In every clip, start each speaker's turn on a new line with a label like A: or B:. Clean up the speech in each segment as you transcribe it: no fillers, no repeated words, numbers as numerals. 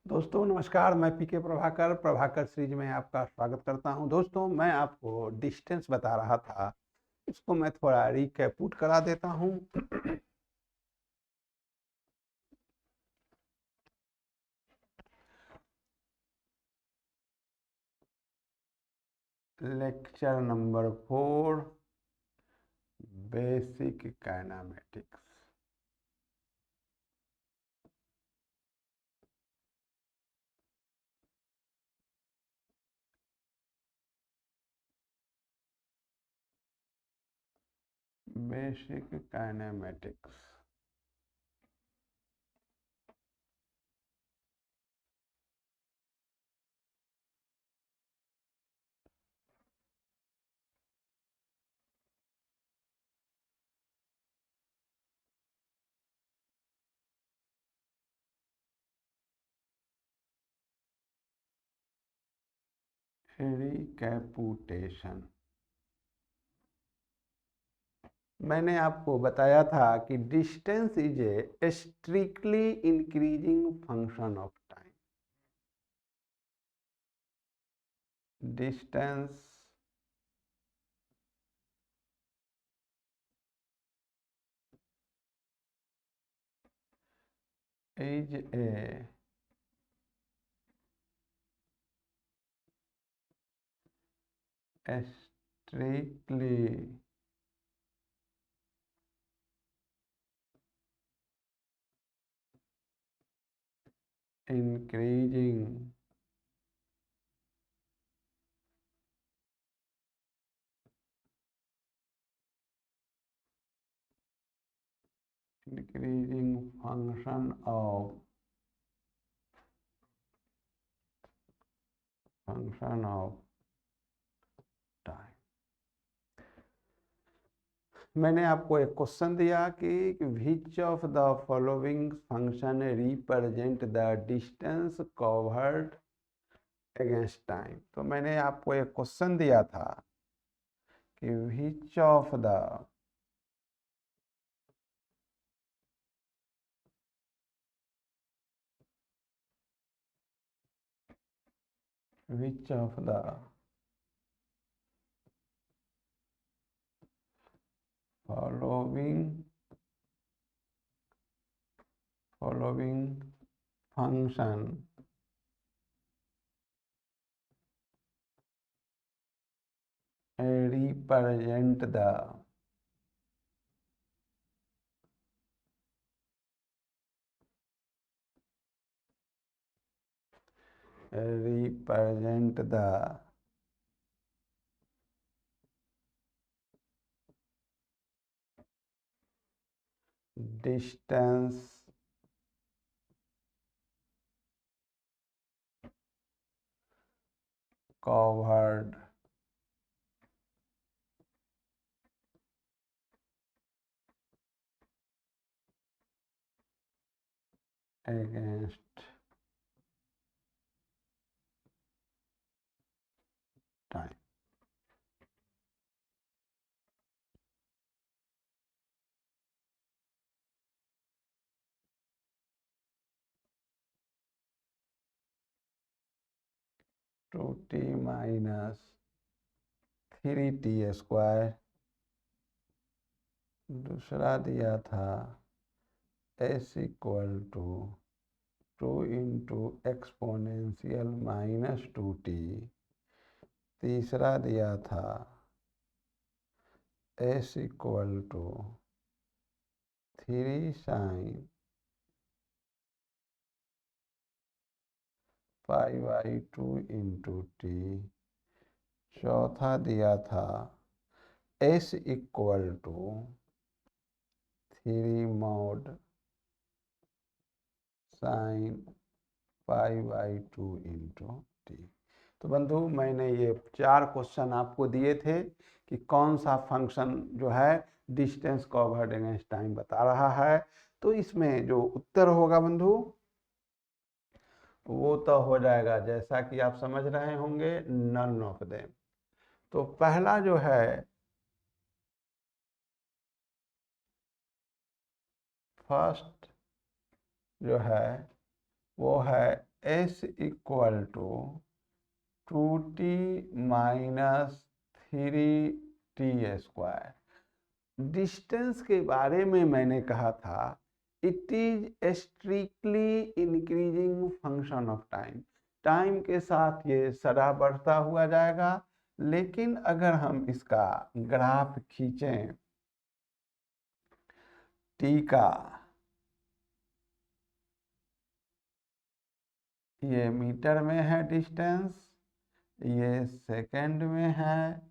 A: दोस्तों नमस्कार, मैं पीके प्रभाकर प्रभाकर सीरीज में आपका स्वागत करता हूं। दोस्तों मैं आपको डिस्टेंस बता रहा था, इसको मैं थोड़ा रिकैपुट करा देता हूं। Lecture number 4, basic kinematics. Basic kinematics. रिकैपुटेशन। मैंने आपको बताया था कि distance is a strictly increasing function of time. Distance is a strictly increasing function of time. मैंने आपको एक क्वेश्चन दिया कि which of the following function represent the distance covered against time. तो मैंने आपको एक क्वेश्चन दिया था कि which of the following function represent the distance covered against time. To T minus 3t²। दूसरा दिया था s equal to 2 into exponential -2t। तीसरा दिया था s equal to 3 sin π/2 into t। चौथा दिया था s equal to 3 mod sin π/2 into T. तो बंधु मैंने ये 4 क्वेश्चन आपको दिए थे कि कौन सा फंक्शन जो है डिस्टेंस कवर्ड अगेंस्ट टाइम बता रहा है। तो इसमें जो उत्तर होगा बंधु वो तो हो जाएगा जैसा कि आप समझ रहे होंगे, नन ऑफ देम। तो पहला जो है फर्स्ट जो है वो है s equal to 2t minus 3t²। Distance के बारे में मैंने कहा था it is strictly increasing function of time. Time के साथ ये सदा बढ़ता हुआ जाएगा, लेकिन अगर हम इसका ग्राफ खींचें टी का, ये मीटर में है डिस्टेंस, ये सेकंड में है,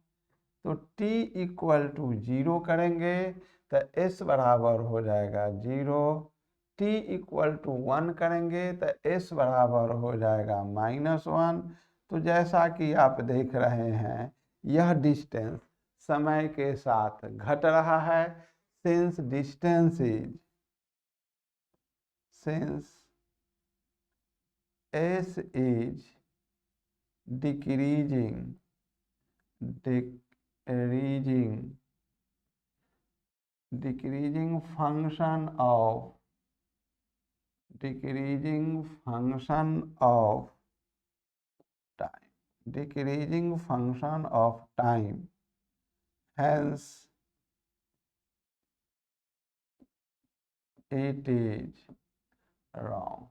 A: तो t इक्वल टू 0 करेंगे तो s बराबर हो जाएगा 0। t इक्वल टू 1 करेंगे तो s बराबर हो जाएगा -1। तो जैसा कि आप देख रहे हैं यह डिस्टेंस समय के साथ घट रहा है। Since s is decreasing function of time, hence it is wrong।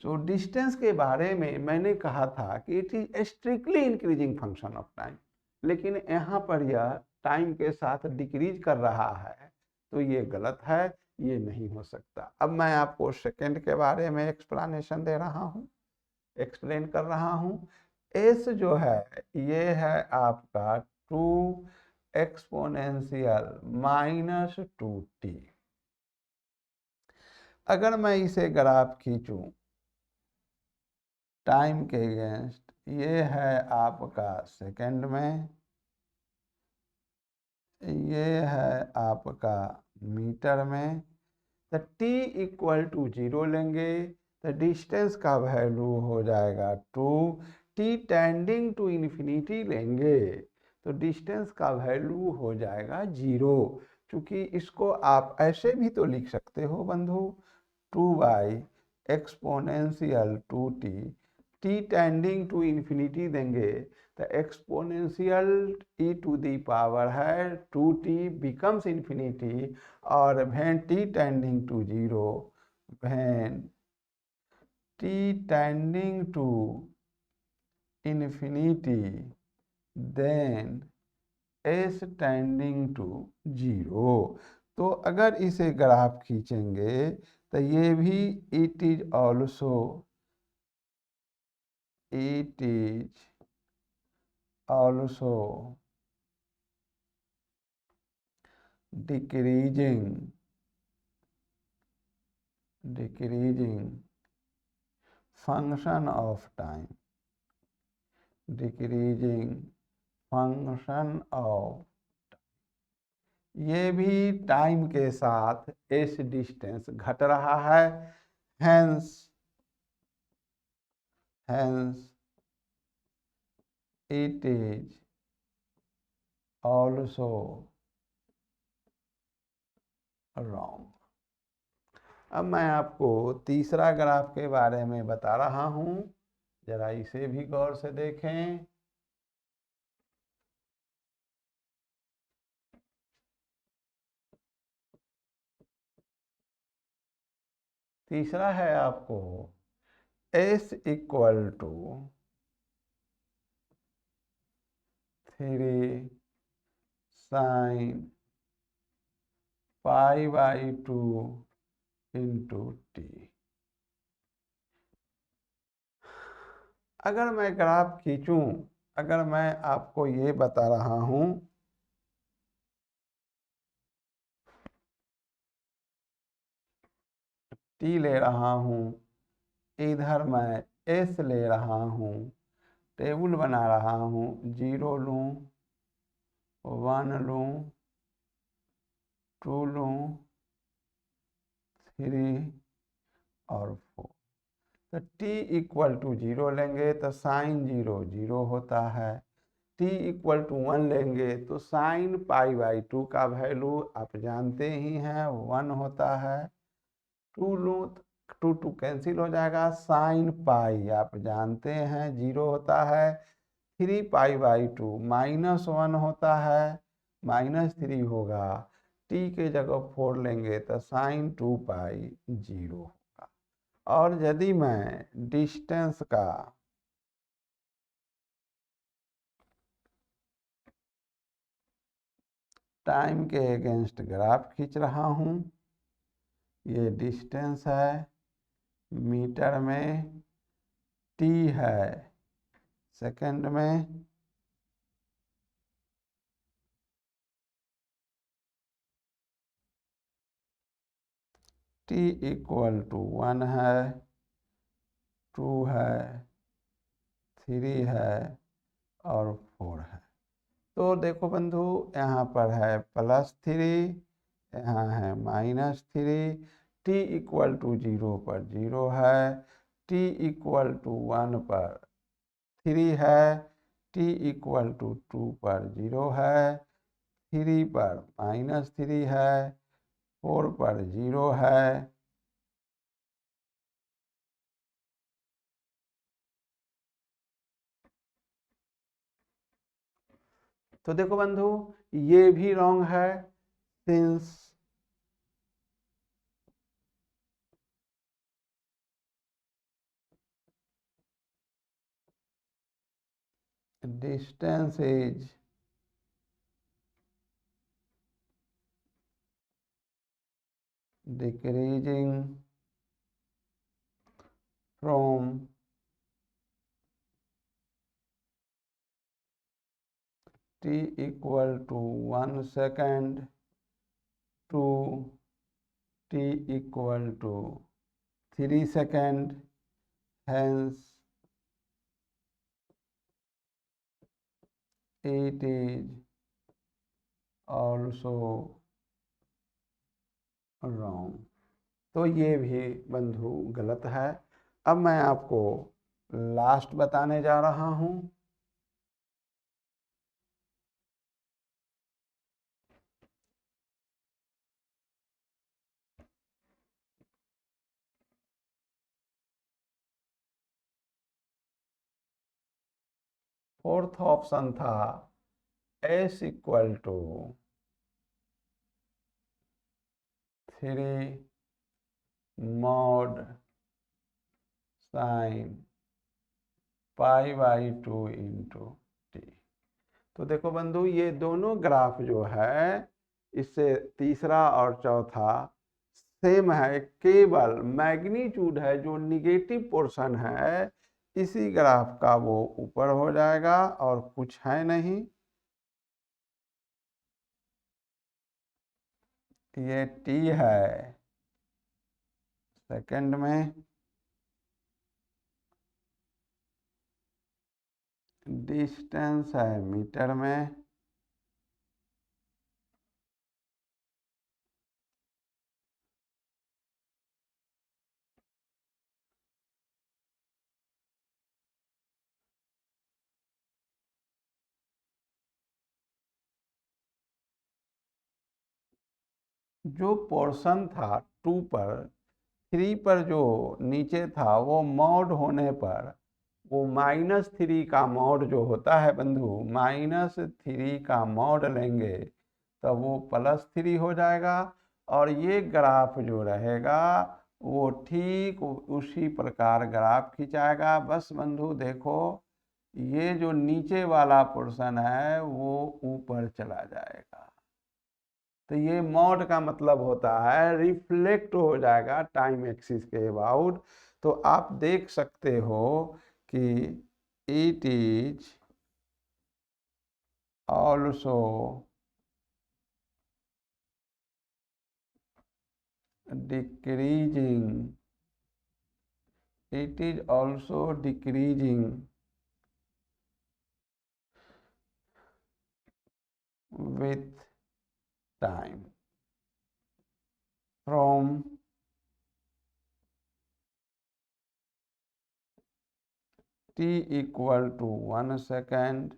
A: तो डिस्टेंस के बारे में मैंने कहा था कि it is strictly increasing function of time, लेकिन यहाँ पर यह टाइम के साथ डिक्रीज कर रहा है, तो ये गलत है, ये नहीं हो सकता। अब मैं आपको सेकंड के बारे में एक्सप्लेनेशन एक्सप्लेन कर रहा हूँ। एस जो है ये है आपका 2 एक्सपोनेंशियल -2t। अगर मैं इसे ग्राफ खींचूं टाइम के अगेंस्ट, ये है आपका सेकंड में, ये है आपका मीटर में, तो t इक्वल टू 0 लेंगे तो डिस्टेंस का वैल्यू हो जाएगा 2। t टेंडिंग टू इन्फिनिटी लेंगे तो डिस्टेंस का वैल्यू हो जाएगा 0। चूँकि इसको आप ऐसे भी तो लिख सकते हो बंधु, 2 exponential 2t, t tending to infinity देंगे तो exponential e to the power है 2t बिकम्स इन्फिनिटी, और when t tending to 0, when t tending to infinity, then s tending to 0। तो अगर इसे ग्राफ खींचेंगे तो ये भी it is also decreasing function of time, ये भी टाइम के साथ एस डिस्टेंस घट रहा है, hence it is also wrong. अब मैं आपको तीसरा ग्राफ के बारे में बता रहा हूं, जरा इसे भी गौर से देखें। तीसरा है आपको s equal to 3 sin π/2 into t। अगर मैं ग्राफ खींचूं, अगर मैं आपको ये बता रहा हूं t ले रहा हूं, इधर मैं s ले रहा हूं, टेबल बना रहा हूं, 0 लूं, 1 लूं, 2 लूं, 3 और 4, तो t इक्वल टू 0 लेंगे तो साइन 0 0 होता है, t इक्वल टू 1 लेंगे तो साइन π/2 का वैल्यू आप जानते ही हैं 1 होता है, 2 लूँ टू कैंसिल हो जाएगा, साइन पाई आप जानते हैं 0 होता है, 3 पाई/2 -1 होता है, -3 होगा, t के जगह 4 लेंगे तो साइन 2 पाई 0 होगा। और यदि मैं डिस्टेंस का टाइम के अगेंस्ट ग्राफ खींच रहा हूँ, ये डिस्टेंस है, मीटर में t है, सेकंड में t = 1 है, 2 है, 3 है और 4 है। तो देखो बंधु, यहाँ पर है +3, यहाँ है -3, t = 0 पर 0 है, t = 1 पर 3 है, t = 2 पर 0 है, 3 पर -3 है, 4 पर 0 है। तो देखो बंधु, ये भी रॉन्ग है, since distance is decreasing from t = 1 second to t = 3 second, hence it is also wrong। तो ये भी बंधु गलत है। अब मैं आपको लास्ट बताने जा रहा हूँ। फोर्थ ऑप्शन था s = 3 mod sin π/2 × t। तो देखो बंधु, ये दोनों ग्राफ जो है, इससे तीसरा और चौथा सेम है, केवल मैग्नीट्यूड है जो निगेटिव पोर्शन है, इसी ग्राफ का वो ऊपर हो जाएगा और कुछ है नहीं। ये t है सेकंड में, डिस्टेंस है मीटर में, जो पोर्शन था 2 पर, 3 पर जो नीचे था वो मॉड होने पर, वो -3 का मॉड जो होता है बंधु, -3 का मॉड लेंगे तो वो +3 हो जाएगा, और ये ग्राफ जो रहेगा वो ठीक उसी प्रकार ग्राफ खिंचाएगा। बस बंधु देखो, ये जो नीचे वाला पोर्शन है वो ऊपर चला जाएगा। तो ये मॉड का मतलब होता है रिफ्लेक्ट हो जाएगा टाइम एक्सिस के अबाउट। तो आप देख सकते हो कि it is also decreasing, it is also decreasing with time from t = 1 second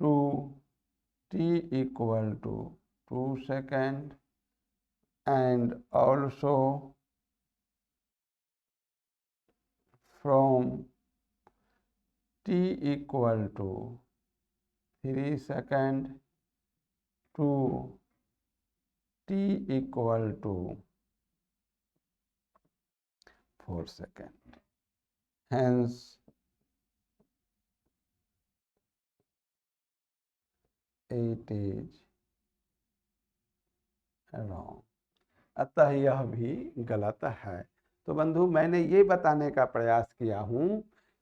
A: to t = 2 second, and also from t equal to 3 second to t equal to 4 second, hence it is wrong। अतः यह भी गलत है। तो बंधु, मैंने ये बताने का प्रयास किया हूँ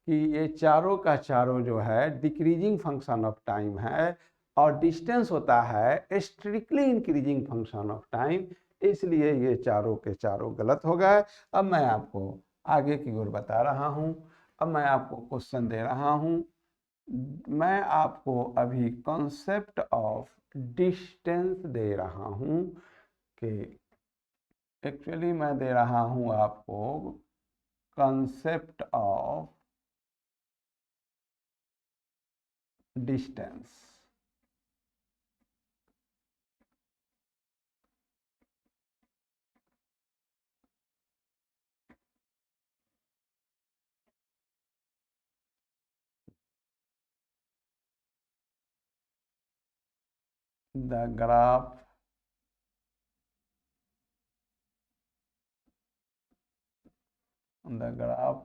A: कि ये चारों का चारों जो है डिक्रीजिंग फंक्शन ऑफ टाइम है और डिस्टेंस होता है strictly increasing function of time, इसलिए ये चारों के चारों गलत हो गए। अब मैं आपको आगे की ओर बता रहा हूँ। अब मैं आपको क्वेश्चन दे रहा हूँ। मैं आपको अभी कॉन्सेप्ट ऑफ डिस्टेंस दे रहा हूँ कि एक्चुअली मैं दे रहा हूँ आपको concept of distance। the graph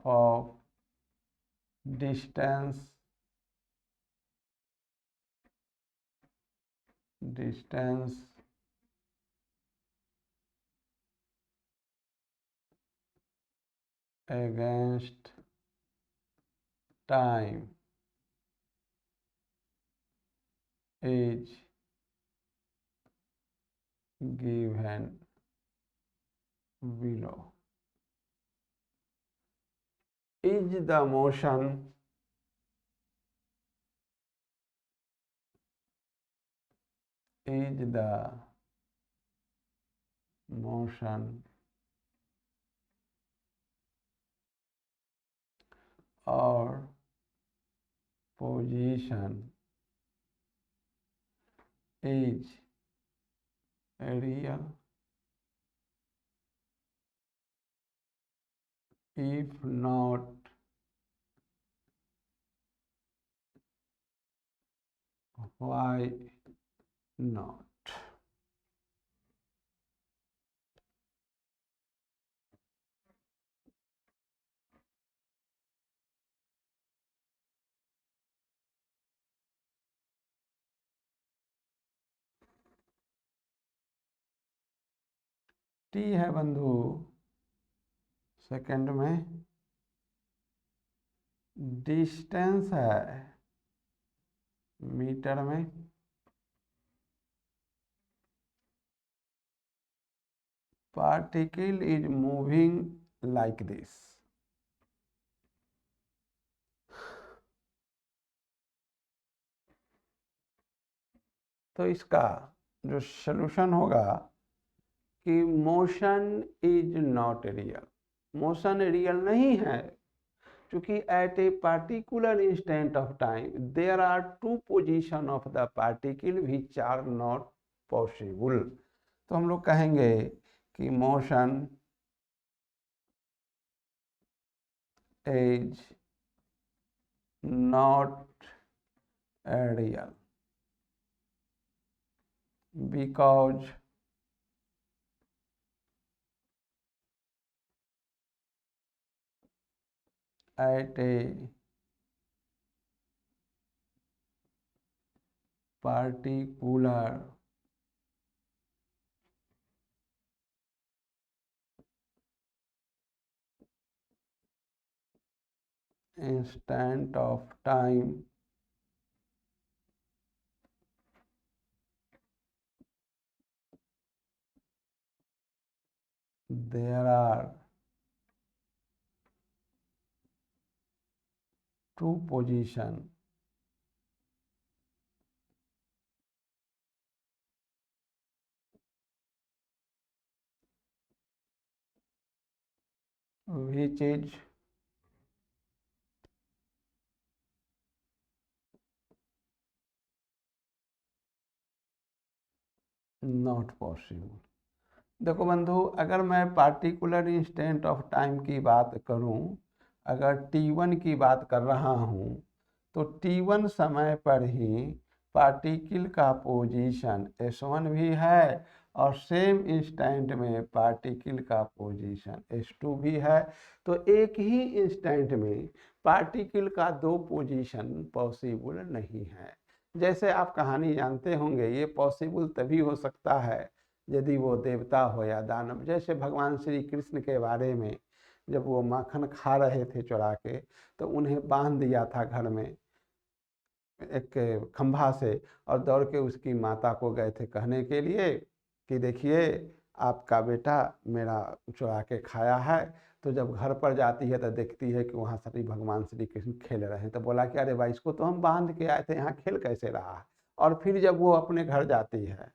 A: of distance against time is given below। is the motion or position is real if not why not। T है बंधु सेकंड में, डिस्टेंस है मीटर में, particle is moving like this। तो इसका जो solution होगा कि motion is not real, motion real नहीं है, क्योंकि at a particular instant of time there are two position of the particle which are not possible. तो हम लोग कहेंगे कि motion is not real because at a particular instant of time there are two positions which is not possible. देखो बंधु, अगर मैं particular instant of time की बात करूं अगर t1 की बात कर रहा हूँ तो t1 समय पर ही पार्टिकल का पोजीशन s1 भी है और सेम इंस्टेंट में पार्टिकल का पोजीशन s2 भी है। तो एक ही इंस्टेंट में पार्टिकल का दो पोजीशन पॉसिबल नहीं है। जैसे आप कहानी जानते होंगे, ये पॉसिबल तभी हो सकता है यदि वो देवता हो या दानव। जैसे भगवान श्री कृष्ण के बारे में, जब वो माखन खा रहे थे चुरा के, तो उन्हें बांध दिया था घर में एक खंभा से, और दौड़ के उसकी माता को गए थे कहने के लिए कि देखिए आपका बेटा मेरा चुरा के खाया है। तो जब घर पर जाती है तो देखती है कि वहाँ श्री भगवान श्री कृष्ण खेल रहे हैं। तो बोला कि अरे भाई, इसको तो हम बांध के आए थे, यहाँ खेल कैसे रहा है। और फिर जब वो अपने घर जाती है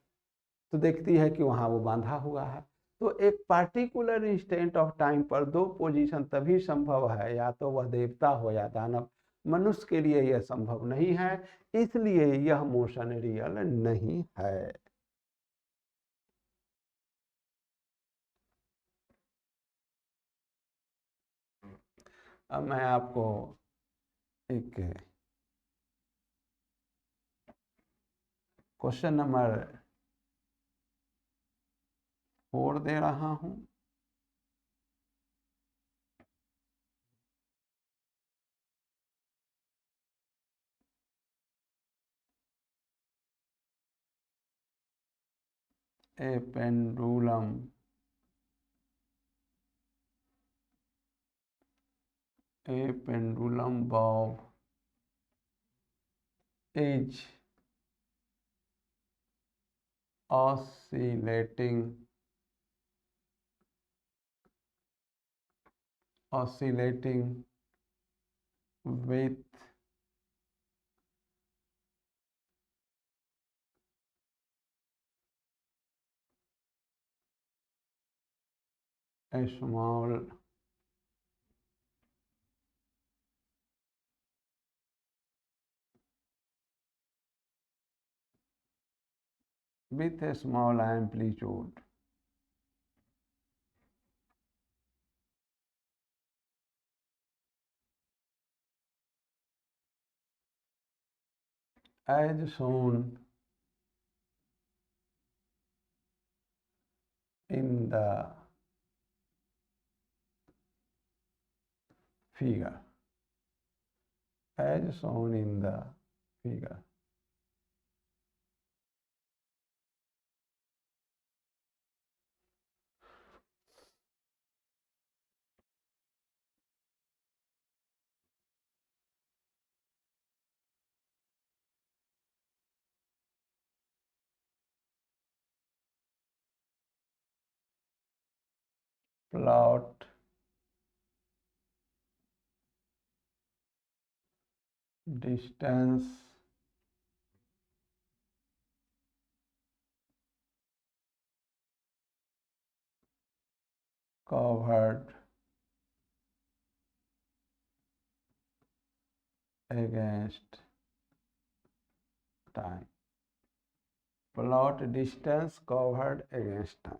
A: तो देखती है कि वहाँ वो बांधा हुआ है। तो एक पार्टिकुलर इंस्टेंट ऑफ टाइम पर दो पोजीशन तभी संभव है, या तो वह देवता हो या दानव। मनुष्य के लिए यह संभव नहीं है, इसलिए यह मोशन रियल नहीं है। अब मैं आपको एक क्वेश्चन नंबर 4 दे रहा हूं। ए pendulum bob is oscillating with a small amplitude. As shown in the figure. As shown in the figure. Plot distance covered against time. Plot distance covered against time.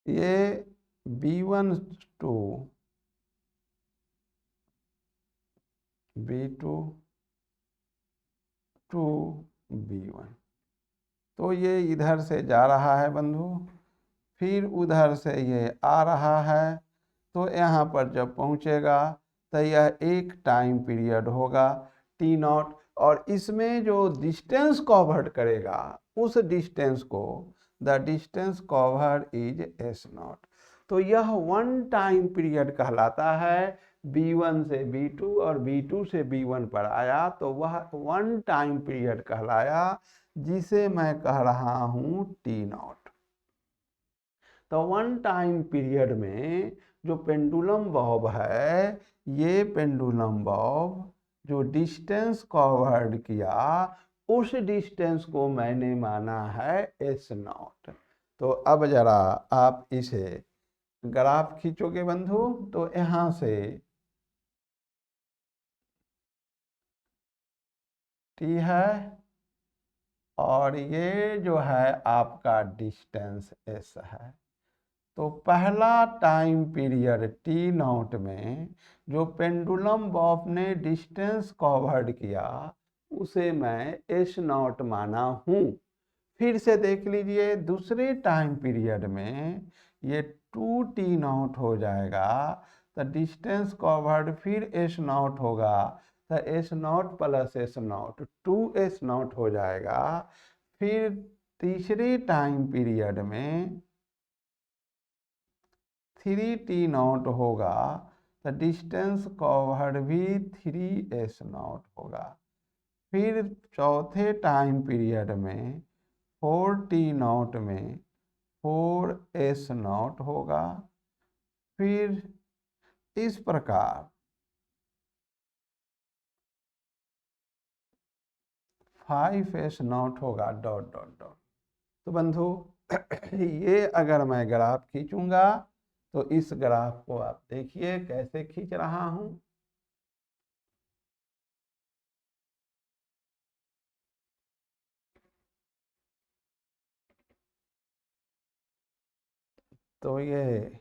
A: ये B1 to B2 to B1, तो ये इधर से जा रहा है बंधु, फिर उधर से ये आ रहा है। तो यहाँ पर जब पहुँचेगा तो यह एक टाइम पीरियड होगा T0, और इसमें जो डिस्टेंस कवर्ड करेगा उस डिस्टेंस को the distance covered is S0। तो यह वन टाइम पीरियड कहलाता है। B1 से B2 और B2 से B1 पर आया तो वह वन टाइम पीरियड कहलाया, जिसे मैं कह रहा हूँ T0। तो वन टाइम पीरियड में जो पेंडुलम बॉब है, ये पेंडुलम बॉब जो डिस्टेंस कवर्ड किया, उस डिस्टेंस को मैंने माना है S0। तो अब जरा आप इसे ग्राफ खींचोगे बंधु, तो यहाँ से T है और ये जो है आपका डिस्टेंस S है। तो पहला टाइम पीरियड T0 में जो पेंडुलम बॉब ने डिस्टेंस कवर्ड किया, उसे मैं S0 माना हूँ। फिर से देख लीजिए, दूसरे टाइम पीरियड में ये 2T0 हो जाएगा, तो डिस्टेंस कवर्ड फिर S0 होगा, तो S0 प्लस S0 2S0 हो जाएगा। फिर तीसरे टाइम पीरियड में 3T0 होगा, तो डिस्टेंस कवर्ड भी 3S0 होगा। फिर चौथे टाइम पीरियड में 4T0 में 4S0 होगा। फिर इस प्रकार 5S0 होगा, डॉट डॉट डॉट। तो बंधु ये अगर मैं ग्राफ खींचूंगा, तो इस ग्राफ को आप देखिए कैसे खींच रहा हूं। तो ये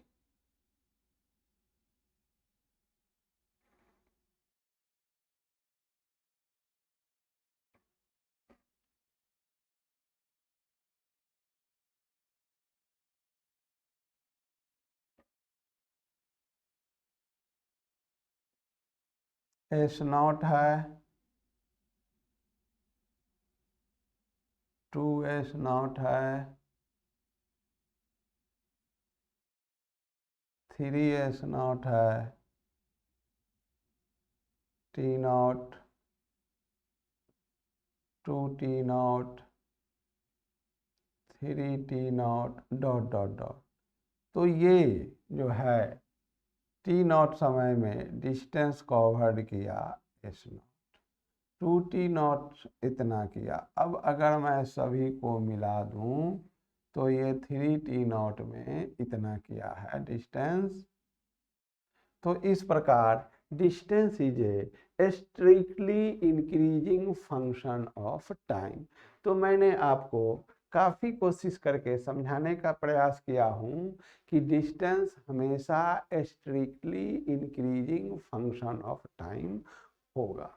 A: S0 है, 2S0 है, 3S0 है, T0, 2T0, 3T0, dot dot dot. तो ये जो है T0 समय में डिस्टेंस कवर्ड किया S0, 2T0 इतना किया। अब अगर मैं सभी को मिला दूं, तो ये 3T0 में इतना किया है डिस्टेंस। तो इस प्रकार distance is a strictly increasing function of time. तो मैंने आपको काफ़ी कोशिश करके समझाने का प्रयास किया हूँ कि डिस्टेंस हमेशा strictly increasing function of time होगा।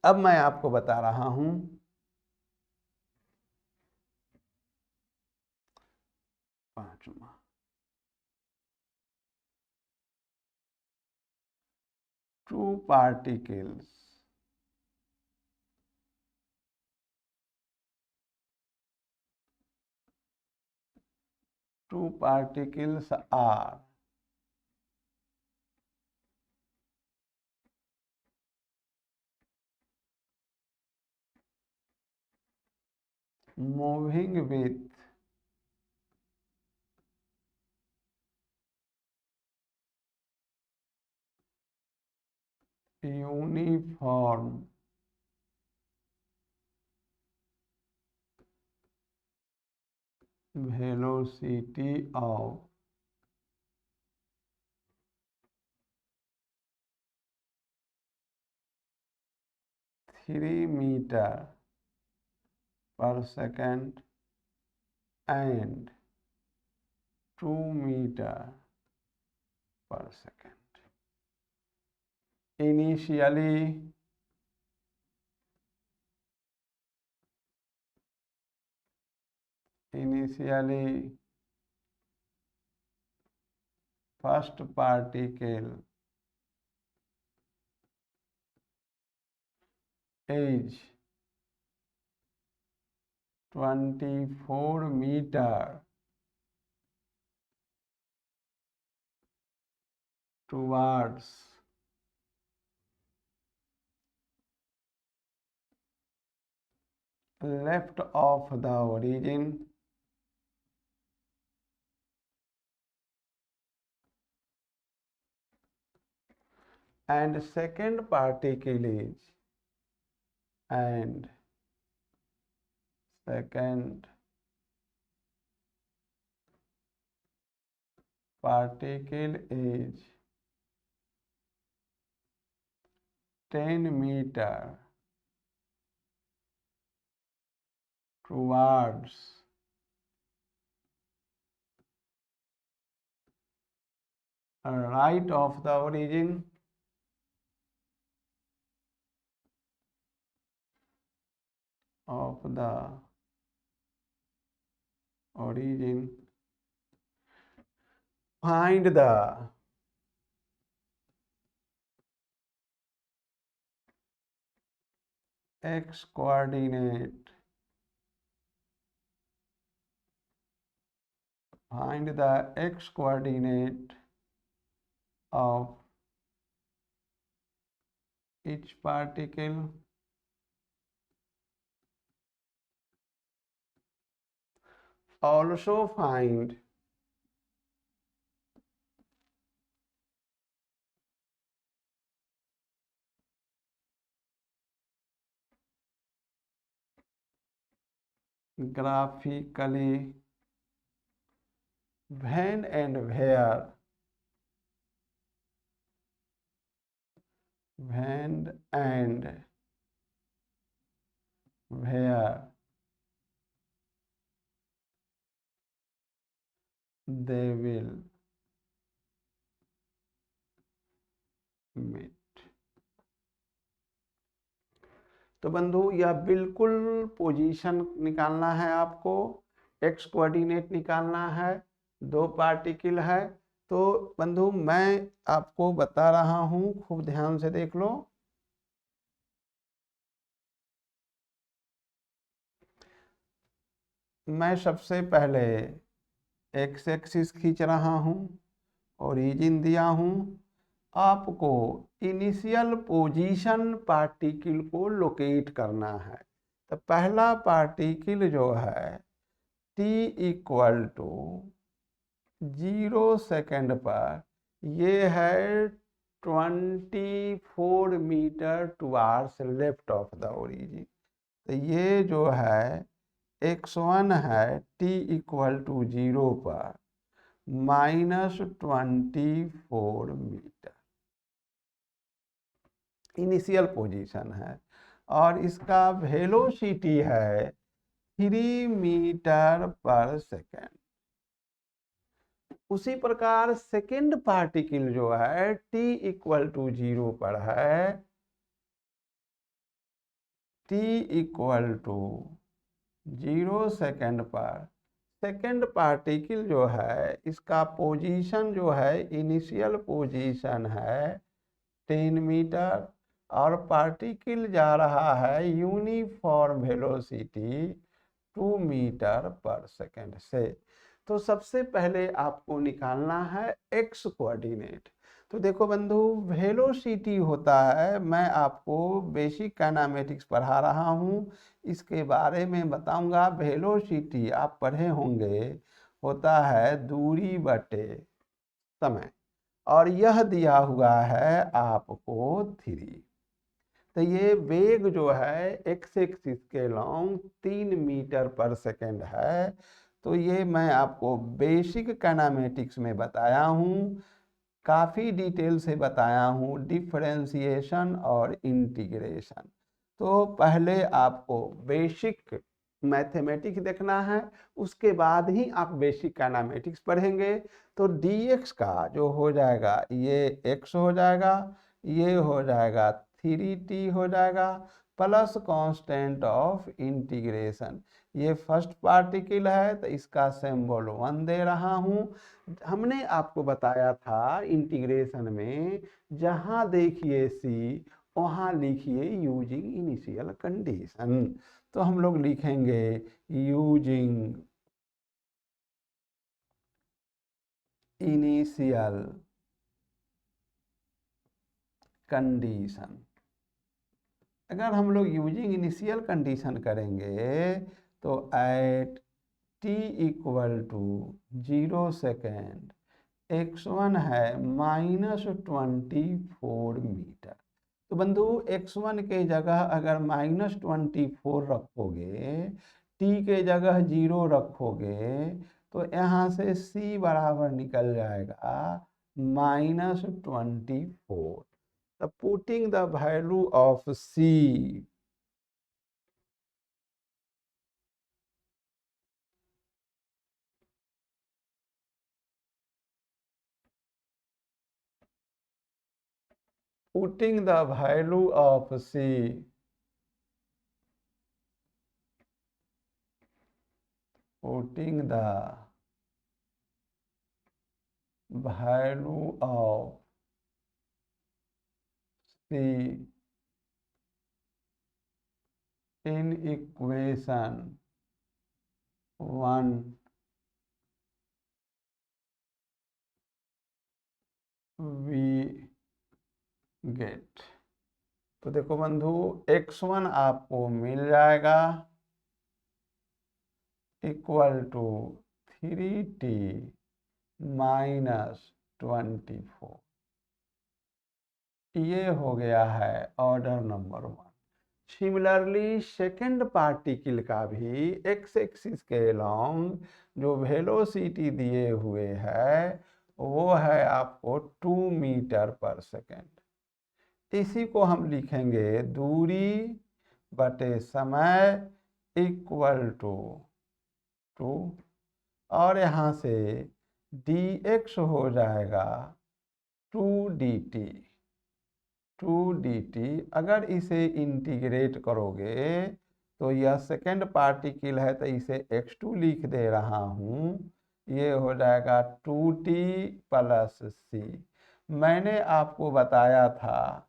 A: अब मैं आपको बता रहा हूँ 5वां, two particles are moving with uniform velocity of 3 meter per second and 2 meter per second. Initially, first particle is 24 meter towards left of the origin and second particle is and second particle is 10 meter towards right of the origin of the origin, find the x coordinate, find the x coordinate of each particle also find graphically when and where they will meet। तो बंधु यह बिल्कुल position निकालना है आपको, x coordinate निकालना है, दो पार्टिकल है। तो बंधु मैं आपको बता रहा हूं, खूब ध्यान से देख लो। मैं सबसे पहले एक्स एक्सिस खींच रहा हूं, ओरिजिन दिया हूं, आपको इनिशियल पोजीशन पार्टिकल को लोकेट करना है। तो पहला पार्टिकल जो है t इक्वल टू 0 सेकेंड पर, ये है 24 metre towards left of the origin. तो ये जो है x1 है t इक्वल टू 0 पर -24 मीटर इनिशियल पोजीशन है, और इसका वेलोसिटी है 3 मीटर पर सेकेंड। उसी प्रकार सेकेंड पार्टिकल जो है t इक्वल टू 0 पर है, t इक्वल टू 0 सेकेंड पर सेकेंड पार्टिकल जो है इसका पोजीशन जो है इनिशियल पोजीशन है 10 मीटर, और पार्टिकल जा रहा है यूनिफॉर्म वेलोसिटी 2 मीटर पर सेकेंड से। तो सबसे पहले आपको निकालना है एक्स कोऑर्डिनेट। तो देखो बंधु, वेलोसिटी होता है, मैं आपको बेसिक काइनेमेटिक्स पढ़ा रहा हूँ, इसके बारे में बताऊंगा। वेलोसिटी आप पढ़े होंगे, होता है दूरी बटे समय, और यह दिया हुआ है आपको 3। तो ये वेग जो है एक्स एक्सिस के लॉन्ग 3 मीटर पर सेकेंड है। तो ये मैं आपको बेसिक काइनेमेटिक्स में बताया हूँ, काफ़ी डिटेल से बताया हूँ, डिफरेंशिएशन और इंटीग्रेशन। तो पहले आपको बेसिक मैथमेटिक्स देखना है, उसके बाद ही आप बेसिक काइनेमेटिक्स पढ़ेंगे। तो dx का जो हो जाएगा ये x हो जाएगा, ये हो जाएगा 3t हो जाएगा, प्लस कांस्टेंट ऑफ इंटीग्रेशन। ये फर्स्ट पार्टिकल है तो इसका सिंबल 1 दे रहा हूँ। हमने आपको बताया था इंटीग्रेशन में, जहाँ देखिए c वहाँ लिखिए यूजिंग इनिशियल कंडीशन। तो हम लोग लिखेंगे यूजिंग इनिशियल कंडीशन। अगर हम लोग यूजिंग इनिशियल कंडीशन करेंगे तो at t equal to 0 second x1 है -24 मीटर। तो बंधु x1 के जगह अगर -24 रखोगे, t के जगह 0 रखोगे, तो यहाँ से c बराबर निकल जाएगा -24। तो putting the value of c, putting the value of c, putting the value of c in equation 1, we get। तो देखो बंधु x1 आपको मिल जाएगा इक्वल टू 3t -24। ये हो गया है order number 1। Similarly second particle का भी एक्स एक्सिस के लॉन्ग जो वेलोसिटी दिए हुए है वो है आपको 2 मीटर पर सेकेंड। इसी को हम लिखेंगे दूरी बटे समय इक्वल टू 2, और यहाँ से dx हो जाएगा 2dt। 2dt अगर इसे इंटीग्रेट करोगे तो यह सेकेंड पार्टिकल है तो इसे x2 लिख दे रहा हूँ, ये हो जाएगा 2t प्लस c। मैंने आपको बताया था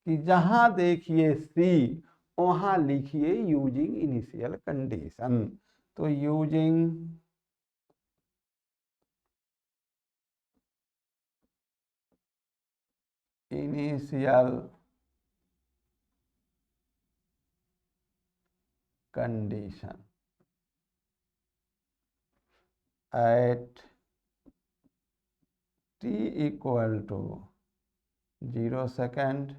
A: कि जहाँ देखिए c वहाँ लिखिए यूजिंग इनिशियल कंडीशन। तो using initial condition at t equal to 0 second,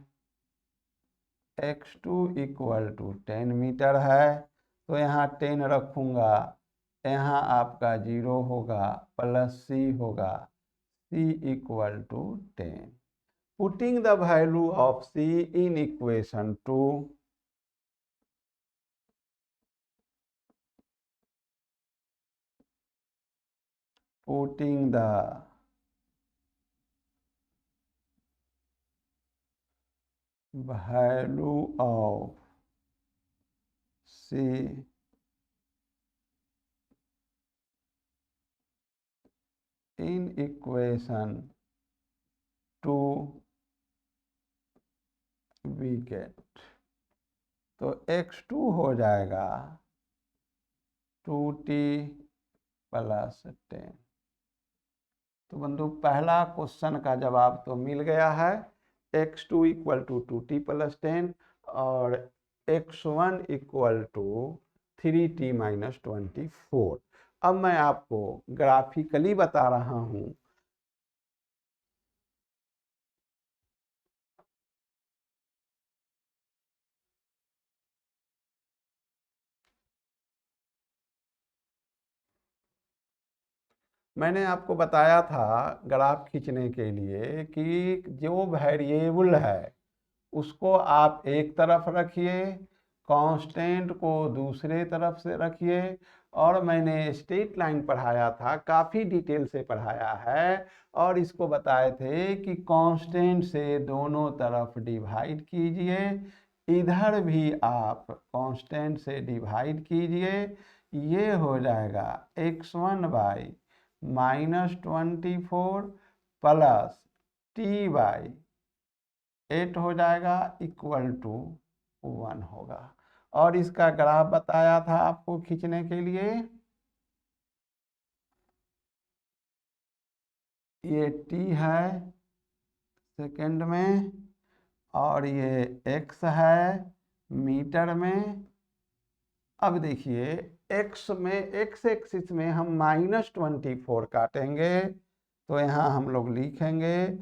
A: x2 equal to 10 metre है, तो यहाँ 10 रखूँगा, यहाँ आपका 0 होगा प्लस c होगा, c equal to 10। Putting the value of c in equation 2, putting the value of c in equation 2 we get। तो x2 हो जाएगा 2t प्लस 10। तो बंधु पहला क्वेश्चन का जवाब तो मिल गया है, x2 equal to 2t plus 10 और x1 equal to 3t minus 24। अब मैं आपको ग्राफिकली बता रहा हूँ। मैंने आपको बताया था ग्राफ खींचने के लिए कि जो वेरिएबल है उसको आप एक तरफ रखिए, कांस्टेंट को दूसरे तरफ से रखिए, और मैंने स्ट्रेट लाइन पढ़ाया था, काफ़ी डिटेल से पढ़ाया है, और इसको बताए थे कि कांस्टेंट से दोनों तरफ डिवाइड कीजिए, इधर भी आप कांस्टेंट से डिवाइड कीजिए, ये हो जाएगा x1 by -24 plus t by 8 हो जाएगा इक्वल टू 1 होगा। और इसका ग्राफ बताया था आपको खींचने के लिए, ये t है सेकंड में और ये x है मीटर में। अब देखिए x में x एक्सिस में हम -24 काटेंगे तो यहाँ हम लोग लिखेंगे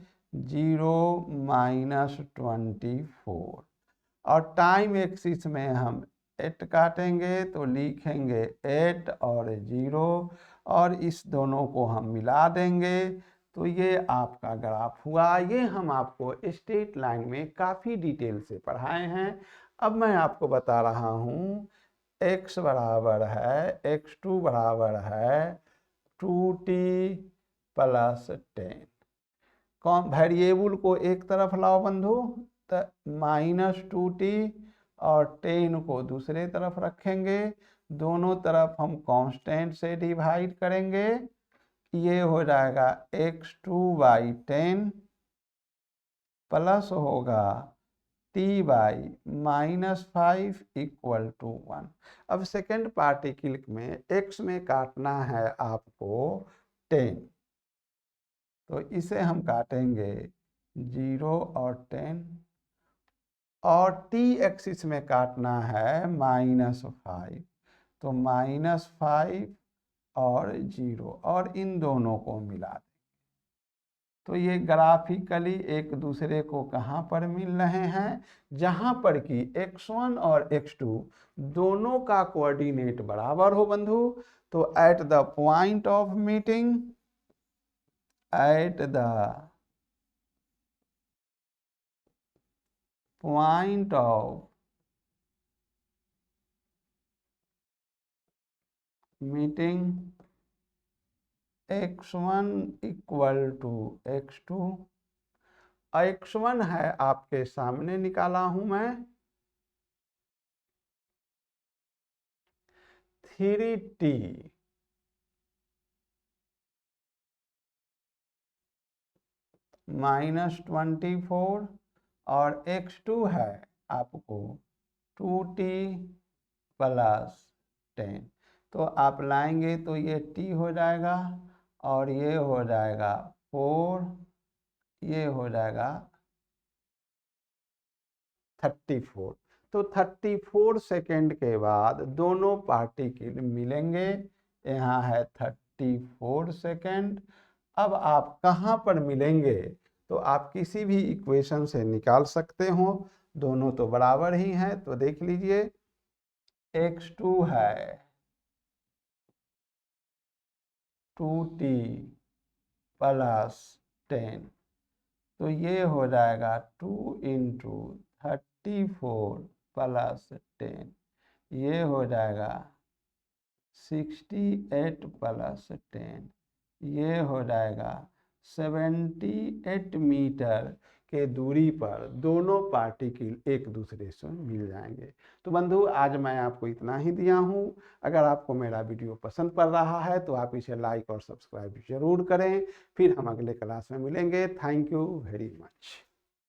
A: 0 - 24 और टाइम एक्सिस में हम 8 काटेंगे तो लिखेंगे 8 और 0 और इस दोनों को हम मिला देंगे तो ये आपका ग्राफ हुआ। ये हम आपको स्ट्रेट लाइन में काफ़ी डिटेल से पढ़ाए हैं। अब मैं आपको बता रहा हूँ x बराबर है x2 बराबर है 2t + 10। कौन वेरिएबल को एक तरफ लाओ बंधु, तो -2t और 10 को दूसरे तरफ रखेंगे, दोनों तरफ हम कांस्टेंट से डिवाइड करेंगे। ये हो जाएगा x2/10 प्लस होगा t/-5 = 1। अब सेकेंड पार्टिकल में x में काटना है आपको 10, तो इसे हम काटेंगे 0 और 10 और t एक्सिस में काटना है -5, तो -5 और 0 और इन दोनों को मिला दें तो ये ग्राफिकली एक दूसरे को कहाँ पर मिल रहे हैं, जहाँ पर कि x1 और x2 दोनों का कोऑर्डिनेट बराबर हो बंधु। तो at the point of meeting, at the point of meeting x1 = x2, x1 है आपके सामने निकाला हूं मैं 3t -24 और x2 है आपको 2t + 10। तो आप लाएंगे तो ये t हो जाएगा और ये हो जाएगा 4, ये हो जाएगा 34। तो 34 सेकेंड के बाद दोनों पार्टिकल मिलेंगे। यहाँ है 34 सेकेंड। अब आप कहाँ पर मिलेंगे तो आप किसी भी इक्वेशन से निकाल सकते हो, दोनों तो बराबर ही हैं। तो देख लीजिए x2 है 2t + 10, तो ये हो जाएगा 2 × 34 + 10, ये हो जाएगा 68 + 10, ये हो जाएगा 78 मीटर के दूरी पर दोनों पार्टिकल एक दूसरे से मिल जाएंगे। तो बंधु आज मैं आपको इतना ही दिया हूँ। अगर आपको मेरा वीडियो पसंद पड़ रहा है तो आप इसे लाइक और सब्सक्राइब जरूर करें। फिर हम अगले क्लास में मिलेंगे। Thank you very much.